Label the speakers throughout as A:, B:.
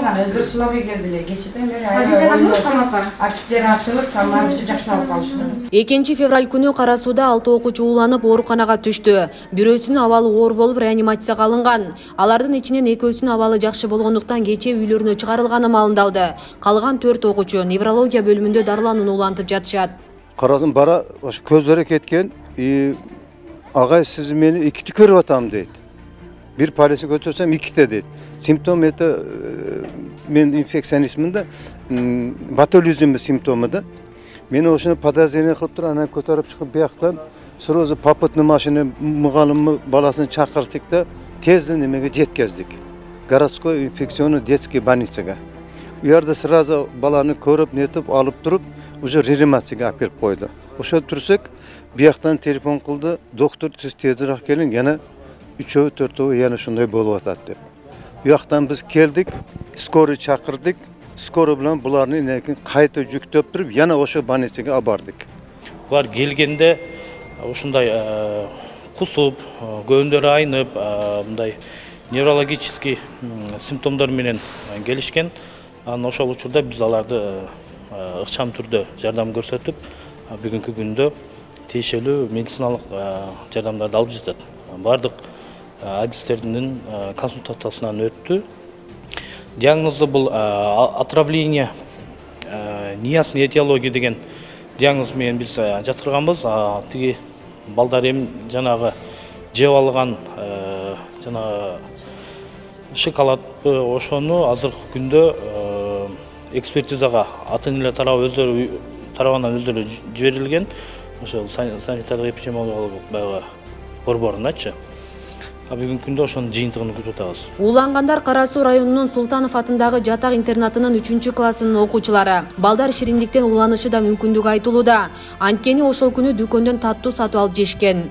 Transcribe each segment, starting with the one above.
A: Аны өздөрү сулап келдилер. Кечеден бери актер ачылып, тамак ичип жакшылап калышты.
B: 2 февраль күнү Кара сууда 6 окуучу ууланып ооруканага түштү. Бирөөсүнүн абалы оор болуп реанимацияга алынган. Алардын ичинен экөөсүнүн абалы жакшы болгондуктан кече үйлөрүнө чыгарылганы малындалды. Калган 4 окуучу неврология бөлүмүндө дарыланууну улантып жатышат.
C: Карасым бара ошо көздөр кеткен. Агай сиз мени 2 көрүп атам дейт. Bir palesi götürsem 2 de deydi. Simptom это men infeksionistmin da ботулизм simptomu da. Meni oşuna podozrение qilib turib, ana ko'tarib chiqib bu yoqdan сразу попутный mashina muğalimni bolasini chaqirdik da tezda nimaga yetkazdik. Городской инфекционный детский больницаga. U yerda сразу balani ko'rib, netib olib turib, уже reanimatsiyaga olib kirib qo'ydi. O'sha tursak, bu yoqdan telefon qildi, doktor siz tezroq keling, yana 3-4 yana shunday bo'lyapti deb. Bu yoqdan biz keldik, skori chaqirdik. Skori bilan bularni qayta yuktab turib, yana o'sha больницаga olib bordik.
D: Ular kelganda o'shunday qusib, ko'ndari aynib, bunday nevrologический simptomlar bilan kelishgan. Ana o'sha uchurda biz ularni ixcham turda yordam ko'rsatib, bugungi kunda tegishli meditsinalik yordamlarni olib жатат. Бардык адистердин консультациясынан өттү. Диагнозу бул отравление неясный этиология деген диагноз менен биз жаткырганбыз. Тиги балдар эми жанагы жеп алган жанагы шоколад ошону азыркы күндө экспертизага ата-энелер тарабынан өздөрү жиберилген. Ошо санитарлык эпидемиологиялык баягы борборуначы. Бүгүнкү күндө ошонун жыйынтыгын күтүп атабыз.
B: Уулангандар Кара суу районунун Султанов атындагы жатак интернатынын 3-классынын окуучулары. Балдар шириндиктен ууланышы да мүмкүндүгү айтылууда. Анткени ошол күнү дүкөндөн таттуу сатып алып жешкен.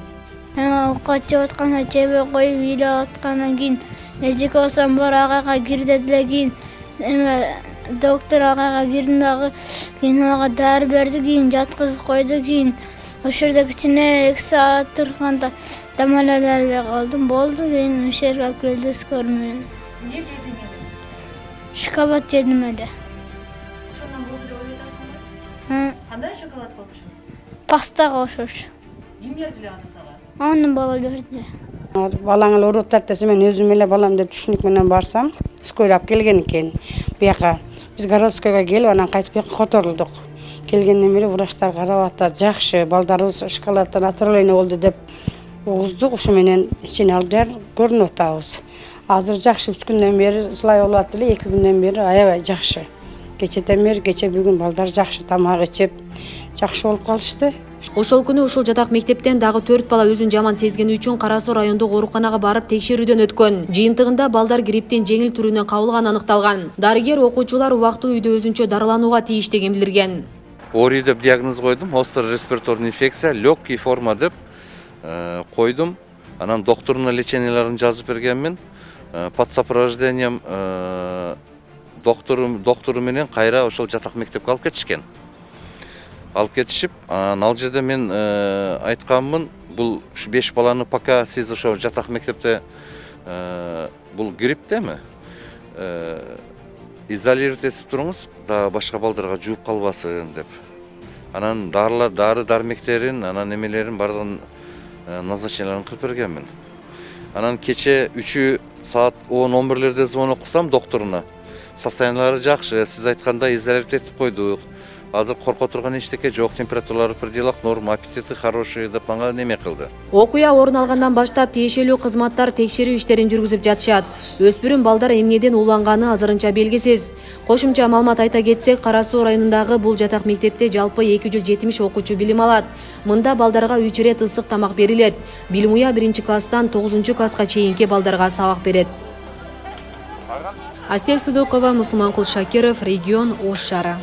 E: Овкат жеп атканда жебе коюп үйлөп аткандан кийин эжеке болсом бар агайга кирди деле доктор агайга кирдим дагы кийин ага дары берди, кийин жаткызып койду, кийин ошол жерде кичине 2 саат турганда Damalalarla kaldım, boldu benim şerif akıllıs görmüyorum.
F: Ne yedin yani?
E: Şokolat yedim öyle.
F: Şundan bu bir oynatasın
E: mı?
F: Qanday şokolat olmuşsun?
E: Pasta koşuş.
F: Kim verdi anasına?
E: Onun bala verdi.
A: Балаңыл ураттап десе мен өзүм эле балам деп түшүнүк менен барсам, скорап келген экен. Бияка биз городскойго келип, анан кайтып бияка которулдук. Келгенден бери врачтар карап атат, жакшы, балдарыбыз шоколадтан отравление болду деп угуздук, ушу менен ичине алып көрүнүп атабыз. Азыр жакшы 3 күндөн бери сылай болуп атты эле, 2 күндөн бери аябай жакшы. Кечеден бери кече бүгүн балдар жакшы тамак ичип, жакшы болуп калышты.
B: Ошол күнү ушул жатак мектептен дагы 4 бала өзүн жаман сезгени үчүн Кара суу райондук ооруканага барып текшерүүдөн өткөн. Жыйынтыгында балдар грипптин жеңил түрүнөн кабылганы аныкталган. Дарыгер окуучулар убактылуу үйдө өзүнчө дарыланууга тийиш деген билдирген.
G: Ори деп диагноз койдум, острый респираторный инфекция, легкий форма деп койдум. Анан докторуна леченияларын жазып бергенмин. Под сопровождением доктору менен кайра ошол жатак мектепке алып кетишкен. Алып кетишип, ал жерде мен айтканмын, бул 5 баланы пока сиз ошо жатак мектепте бул грипптеми? Изолировать этип туруңуз, да башка балдарга жууп калбасын деп. Анан дары-дармектерин, анан немелерин бардыгын назначенияларын кылып бергенмин. Анан кече 3 саат 10-11-лерде звонок кылсам докторуна. Состояниялары жакшы, сиз айткандай изолировать этип койдук. Азыр корко турган эчтеке жок, температуралары в пределах норма, аппетиты хороший деп мага неме кылды.
B: Окуя орун алгандан баштап тиешелүү кызматтар текшерүү иштерин жүргүзүп жатышат. Өспүрүм балдар эмнеден ууланганы азырынча белгисиз. Кошумча маалымат айта кетсек, Кара суу районундагы бул жатак мектепте жалпы 270 окуучу билим алат. Мында балдарга 3 ирет ысык тамак берилет. Билим уя 1-класстан 9-класска чейинки балдарга сабак берет. Асель Сыдыкова, Мусманкул Шакиров, регион Ош шаары.